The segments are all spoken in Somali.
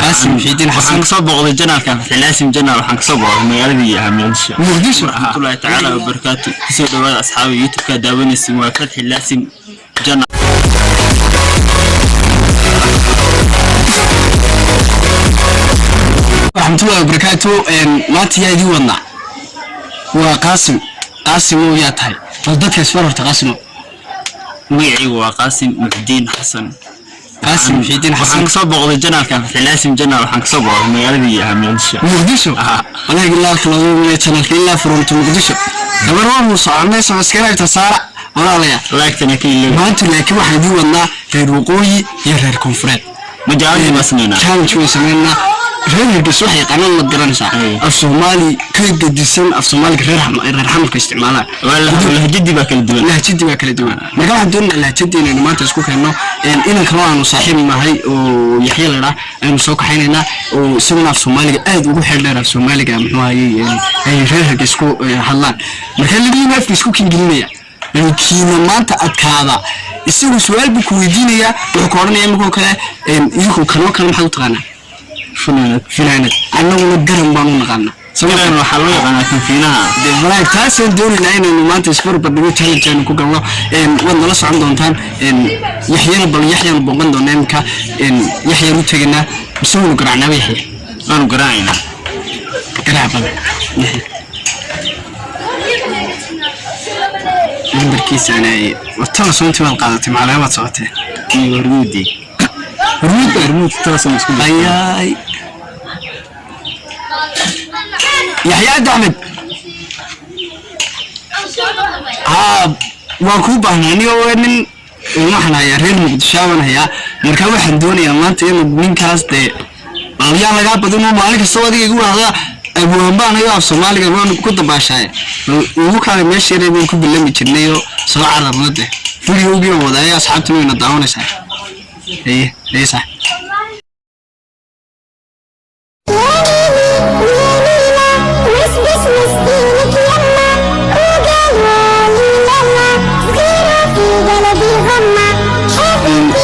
قاسم محيدين حسن كسبوا الجنال كان في لازم جنال وحن كسبوا مقالدي مقدشو ورحمة الله تعالى وبركاته كسو دواد أصحابي يوتيوب كداوني سموا فتح لازم جنال ورحمة الله وبركاته ما تيادي وضع وقاسم وياتهاي فضلت يسفر ارتقاسم ويعي وقاسم محدين حسن قاسم محيدين حسن كسبوا الجنال كان في لازم جنال وحن كسبوا مقالدي مقدشو أنا أقول لك لو من الشانل إلا فرونت مقدشو كمان هو صعب ناس مسكين تصارع ولا لا لايكتنا كله ما أنتوا لكن واحد يقولنا غير وقوي يغير كونفرنت مجاوي مسنينا كان شو يسمينا غير الصحي قانون الدراسة الصومالي كيف قديسن الصومالي غير حمل استعماله ولا جدي باكل الدول لا جدي باكل الدول ما كان عندنا لا جدي إنه ما تسكوك إنه إن كمان صاحب ما هي ويحيى لنا المسوق حيننا وسمنا الصومالي قاعد وروح لنا الصومالي كمان هي غير كسكو حلان ما كان اللي ما في كسكو كينجلية لكن ما أنت أكاذا السؤال سؤال بكويدينيا وكورنيا مكو كلا يكون كانوا محل تغنى فنانة أنا ونقرن بانو نغنى سمعنا وحلوة أنا كان فينا دي تاسع دون العين إنه ما تسفر بدو تهل كانوا كوكا الله وانا لسه عندهم تان يحيى نبغن دون نمكا يحيى روتجنا بسوي نقرأنا ويحيى أنا قرأنا قرأ بابا يحيى من بركيس أنا وطلع صوتي والقادتي مع الهواء صوتي رمودي تواصل مسكين أياي يحيى دعمت وكوبا هني وين ما إحنا يا ريل مقدشاون هيا مركب حندوني يا مانتي من كاس ده أبيان لقى بدون مالك السوادي يقول هذا أبو همبان هيا في الصومالي كمان كنت باشاي وكان ماشي ريبين كوب اللي متشنيو سواء على الرده فيديو بيوم وده يا أصحابتي من الدعوة ساي إيه صح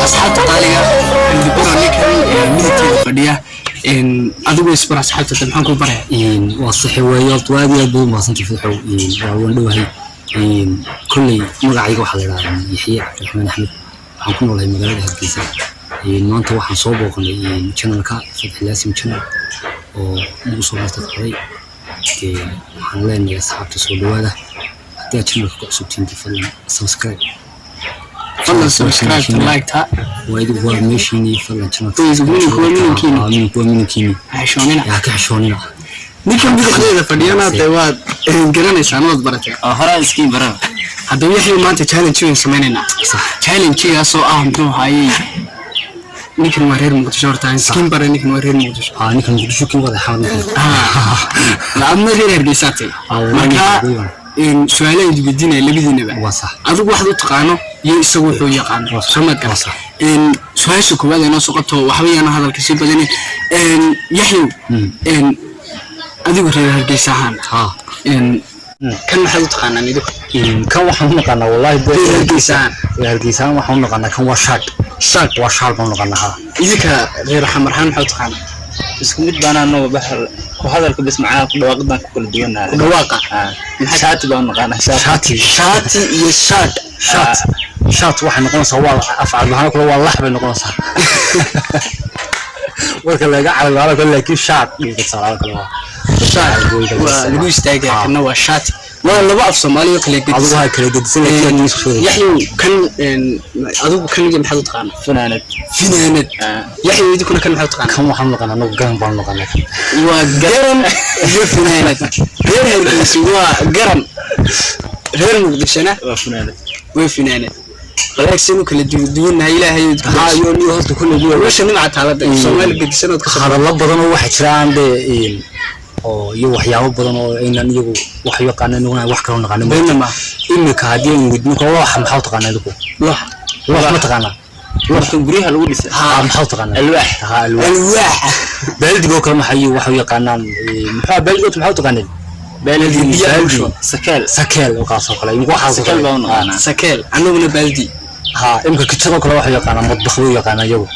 أصحاب طالعة اللي برا نكمل ميتين فدية إن أدوب يسبر أصحاب تتمحن كل برا إن وصحي وياض وادي أدو ما صنت في الحو إن وندوه إن كل مرعي واحد يحيى عبد الرحمن أحمد حكون والله مجال هالكيسة إن ما أنت واحد صوبه كنا إن channel كا فتح لازم channel وموصل لتقري حنلين يا أصحاب تسولوا هذا حتى channel كأسوتين تفضل سبسكرايب فضل سبسكرايب لايك تا وايد هو ماشيني فضل channel مين كيني عشاننا يا كعشاننا نكمل بخير فدينا تواد قرنا سانود برتة هراء سكين برا هذا يحيى ما أنت challenge شو سمينا challenge شيء أسوأ أهم هاي نيكن ورير مقدشور تاني سكين برا نيكن ورير مقدشور نيكن مقدشور كم وضع حامل لا أنا رير بيساتي مكا إن سؤالين جدينا اللي بدينا بقى وصح أذوق واحد تقانه يسوي حوي يقانه سمعت وصح إن سؤال شكوى هذا الناس قطه وحوي أنا هذا الكسيب بدني إن يحيى إن أذوق رير بيساهن إن كان محل تقانه نيدو كان واحد نقنا والله بيساهن الجيسان واحد نقنا كان وشاك وشاك نقنا إذا غير حمر حن محل تقانه بس كنت بنا إنه بحر وهذا الكبس معاه واقدنا كل ديونا الواقع شات بقى نقانا شاتي شات واحد نقول سوال أفعل معنا كل والله حب نقول صح وكل جا على الغالب كل كيف شات يتصل على كل شات ونقول استاجر إنه هو شاتي ما بعرف صومالي وكل جد أبوها كل جد سنة يحيى كان أذوق كان يجي محل تقانه فنانة يحيى يدي كان محل تقانه كم واحد نقنا نقنا بان وقرن فنانة غير هالسوا غير مقدشنا وفنانة ولكن كل دون هاي يوني هذا كل دول وش نمعت هذا الصومال قدسنا وتكسر هذا الله بدنا واحد شران ده يوحياه بدنا إن نيجو وحيو قانا نقول واحد كلام نقانا بينما إنه كهدين ودنك واحد محاول تقانا لكم واحد ما تقانا واحد بريها الأول محاول تقانا الواح بلد جو كلام حيو وحيو قانا بلد محاول تقانا بلدي سكال وقاصو كلا يمكن واحد سكال بقى سكال أنا من بلدي يمكن كتير كلا واحد يقانا مطبخ ويقانا جو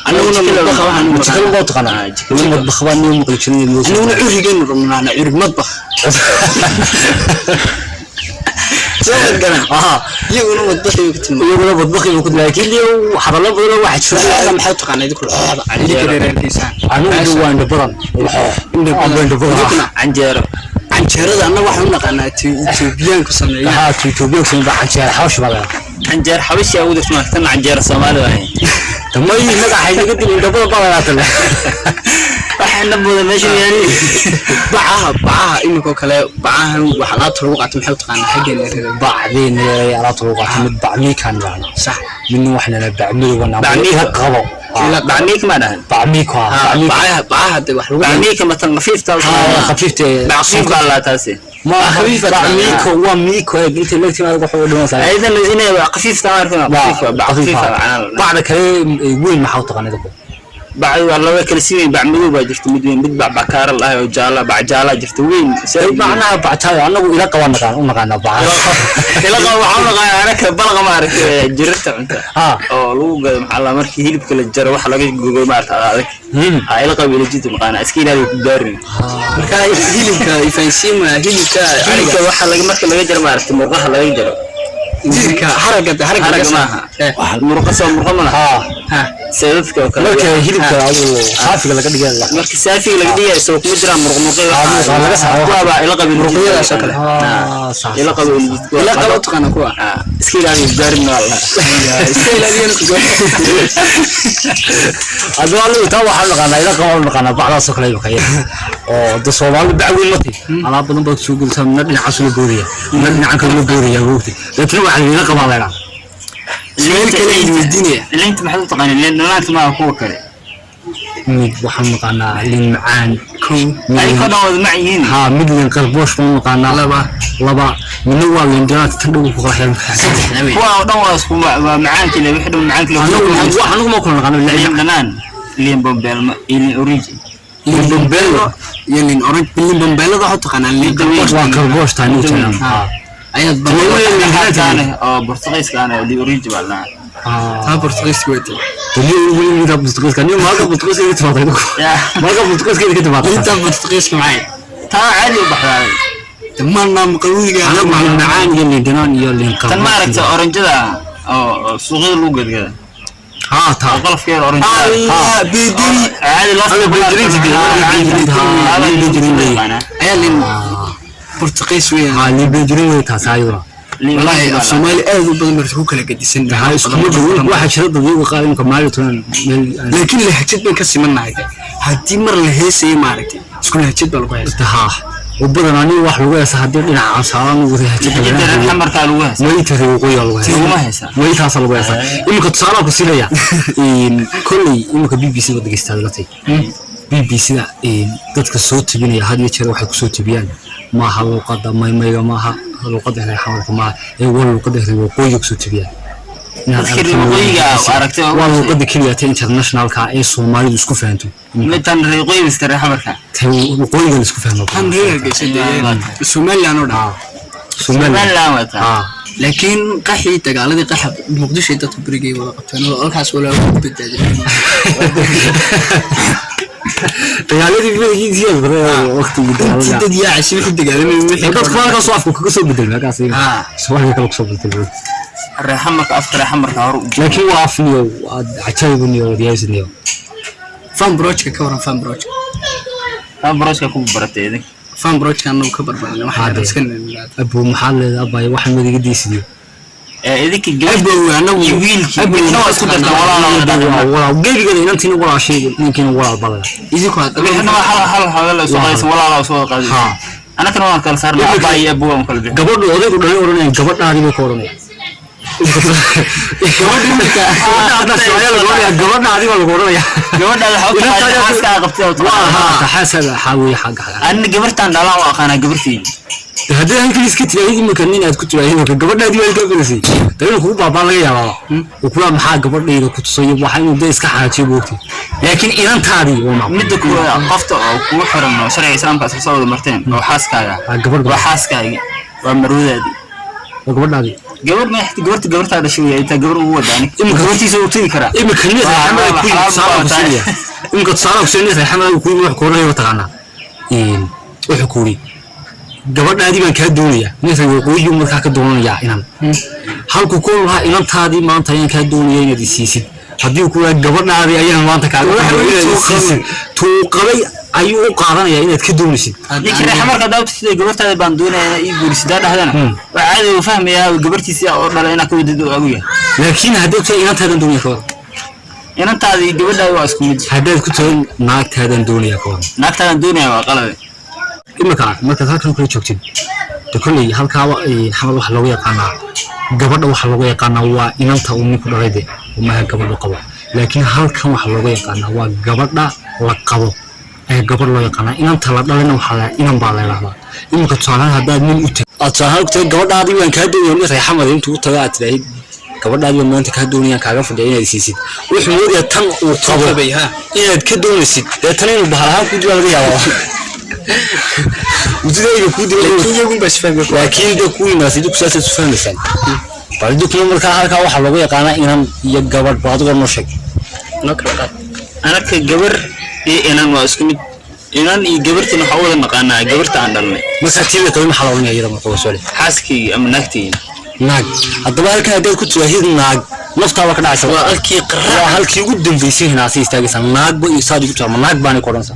anaguna madbaxa waxaan jikada loo taqaanaa madbaxa baa noo maqli jiray anaguna curigeenu rabnaa curig madbax iyaguna madbaxi ku laakiin hadallo badan waxa jira maxay taqaanaa idinku anigu waa indho badan canjeerada annaga waxaan u naqaanaa Etoobiyaanku sameeyaa Etoobiyaanku sameeyaa canjeer xawash baa canjeer xawashi aad u tan canjeer Soomaali ah tamay magaca iga dib indho badan baa laatan waxaan booda meesha yaali bacaha imiko kale bacahan waxa la tiro qaato maxay taqaanaa xaggeen bacdeen ala tiro qaato mid bacmi kan raana sax min waxna la bacmi wana bacmi qabo بعميك ما ده بعميك بعهد بعميك مثلا خفيف خفيفة بعصيب على تاسي ما خفيفة بعميك هو ميك انت اللي ما تروح له مثلا ايضا الذين خفيف تعرفنا خفيفة بعد كلام وين ما حاول تغني بعد والله كلسين بعملوا باجرت مدين بدبع بكار الله وجاله بعجاله جرت وين معناها بعتها انا الى قوانا ونقانا بعد الى قوانا انا كبلغ ما عرفت جرت انت او لو محل markii hilibka la jaro wax laga gogo maarta adag ay la qabiil jidda maqana iskiina ku daarin marka hilibka ifaansiima hilibka ariga waxa laga marka laga jaro maarta murqaha laga jaro jirka haraga maaha wax murqa soo murqa ma laha sayidka oo kale marka hilibka saafiga laga dhigay marka saafiga laga dhigay soo kuma jiraan murqa laga saaro waa ila qabiil murqayada soo kale ila qabiil ila qabo taqana kuwa iska ilaaliyo gaarin wallah iska ilaaliyo ku adoo taa waxa naqana ila qabo naqana bacda soo kale ka oo da Soomaali bacweyn mati ala badan baa soo gudta dhinaca soo gooriya dhinaca kale gooriya waqti dadna waxa ila qabo leeyahay اللي انت محطوط تقني لان لا انت ما هو كره waxaan maqaanaa lin macaan ay ka dhawaad maciin ha mid lin qalboosh baan maqaanaa laba min waa lin janaat tan dhow ku qaraxay waa dhan waa isku macaan kale wixii dhan macaan kale anigu ma kula naqaan lin dhanaan lin bombel lin origi lin bombel lin orange lin bombel waxa taqaanaa lin qalboosh tan u jiraan ayaad badan oo Portuguese kana di origi balna Portuguese weete اللي هو بورتغال كان يوم هذا بورتغال اللي تفضل ما قبل بورتغال اللي تفضل انت بورتغال معي تا عادي بحال تمام قلويga انا مع المعاني اللي دنان يلي كان ما عرفت اورنجدا او صغير لو قد كده ها تا قلف كير اورنجدا ها بيدري عادي لا بيدري ايا بورتغيس وين ها اللي بيدري تاسايورا والله الصومالي أهل بدل مرتكو كلا قديسين هاي اسكول واحد شرط ضيق قال انكم مالتون لكن اللي حجت بين كسي من هاي هدي مر لهيسي مارتي اسكول حجت بالقياس ها وبدنا اني wax lagu heesa hadii dhinaca saaran ugu heesa marka lagu heesa way tahay ugu yar lagu heesa way taas lagu heesa imika tusaale ku siinaya kulli imika BBC wada gastaadatay BBC da dadka soo tibinaya had iyo jeer waxay ku soo tibiyaan ma hal luqada maymayga maaha luqada ay xawarka ma ee wal luqada ay waqooyiga soo tibiyaan waa luqada kaliya ta international ka ee Soomaalidu isku fahanto midan waqooyiga istiraha marka waqooyiga isku fahmo kan reerka Soomaaliland oo dhan Soomaaliland laakiin qaxi dagaaladii qaxab Muqdisho dadku burigay wada qabteen oo halkaas wala ku badbaadeen dagaaladii burigay ziyad waqtiga dagaalada dad yaa cashii wixii dagaalamay wixii dad qaar soo afku kaga soo bedel markaas Soomaaliya kala soo bedel raxamka afka raxamka hor laakiin waa afniyo ajaybniyo diyaasniyo fan brochka ka waran fan brochka ku baratay fan brochka anuu ka barbaarnay waxa iska nimid abu maxamed abay waxa madiga diisiyo idinka gabadha anagu wiilkii waa isku darta walaal gebiga inantiin walaal shay ninkiina walaal badan idinku hal la soo qays walaal soo qays ana kana waan kala saarnaa abay abu waan kala bixin gabadhu odaygu dhalay oranay gabadhaadi bay ka oranay gabadhaadi baa lagu oranaya gabadhaada xaaska qabtay waa xaasaga xaawiye xaga anna gabartan dhalaa waa qana gabartii hadii halkii iska tiraahid ma kan inaad ku tiraahid gabadhaadi waa ka bilisay dadku ku baabaa laga yaabaa oo kula maxaa gabadheeda ku tusay waxa inuu day iska xaajiyo boogtay laakiin inantaadi waa mid ku qofta oo ku xiran sharci islaamka soo wada marteen oo xaaskaaga waa xaaskaaga waa marwadaadi gabadhaadi gabar ma xigta gabarta dhashay inta gabar ugu wadani gabartiisa uu tiri kara imika nin Maxamed ku saaro imika saaro soo nin Maxamed ku wax kooraya taqaana wuxuu ku yiri gabadhaadii baan ka doonaya ninka waqooyi markaa ka doonaya inaan halku ku lahaa inantaadii maanta ayaan ka doonaya inaad isiisid haddii ku gabadhaadii ayaan maanta kaaga tuu qabay ayuu u qaadanaya inaad ka doonaysid ninka xamarka daawta sida gabartaada baan doonaya in guursidaa dhahdana waa caadi u fahmaya gabartiisa oo dhalay inaa ka wadado ugu yahay laakiin haddii ku inantaadan doonaya ka inantaadii gabadhaada waa isku mid haddaad ku tahay naagtaadan doonaya ka naagtaadan doonaya waa qalad imika markaad halkan kula joogtid de kolley halkaa xamal waxa looga yaqaanaa gabadha waxa looga yaqaanaa waa inanta uu ninku dhalay de maaha gabadha qabo laakiin halkan waxa looga yaqaanaa waa gabadha la qabo ee gabadh loo yaqaanaa inanta la dhalayna waxaa inan baa la yidhaahdaa imika tusaalahaan haddaad nin u tag aad tusaalahaan u tagay gabadhaadii waan kaa doonaya nin reexamada intuu u tago aad tidhaahid gabadhaadii baan maanta kaa doonayaan kaaga fadhiya inaad isiisid wuxuu moodayaa tan uu qabo inaad ka doonaysid dee tan inuu bahal ahaan ku dila laga yaabaa وتدري كودي كودي بس فاهم لكن ده كوي ناس يدك ساسة فاهم لسان بعدك يوم الكهرباء كوا حلوة يقانا إنهم يجبر بعض المشاكل نكرر أنا كجبر إنهم واسكني إنهم يجبرت نحاول نقانا جبرت عندنا بس كتير كلام حلوين يا رب قوي سؤال حاسكي أم نكتين ناق الضباب كان ده كنت وهيد ناق نفط على كذا عشان هالكي قرر هالكي قدام في سين ناس يستاجس ناق بيصاد يكتب ناق باني كورنسا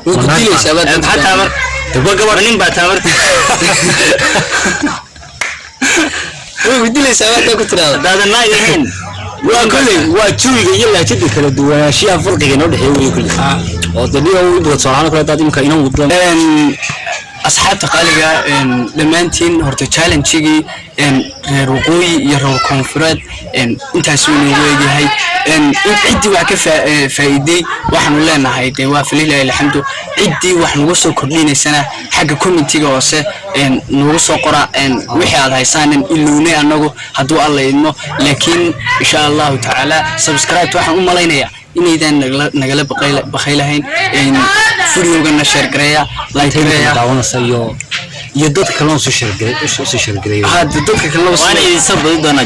وكتير شباب حتى أمر تبغى قبرنين باتمر وكتير شباب ده كنت هذا الناي الحين وكله وشوي يلا تدي كله دوا أشياء فرق جنود حيوي كله وتدي هو يبغى صراحة كله تادي مكانه وطلع asxaabta qaaliga dhamaantiin horta challenge-gii reer waqooyi iyo reer koonfureed intaas uu inoo leeyahay ciddii wax ka faa'iiday waxaanu leenahay dee waa falilahi alxamdu ciddii wax nagu soo kordhinaysana xagga commentiga hoose nagu soo qora wixii aad haysaan ilownay annagu hadduu alla idmo laakiin insha allahu tacaala subscribe waxaan u malaynayaa inaydan nagala baqaylahayn videogana share gareeya like gareeya daawanaysa iyo dadka kale oo soo share gareeya dadka kale oo waana idin soo badi doonaa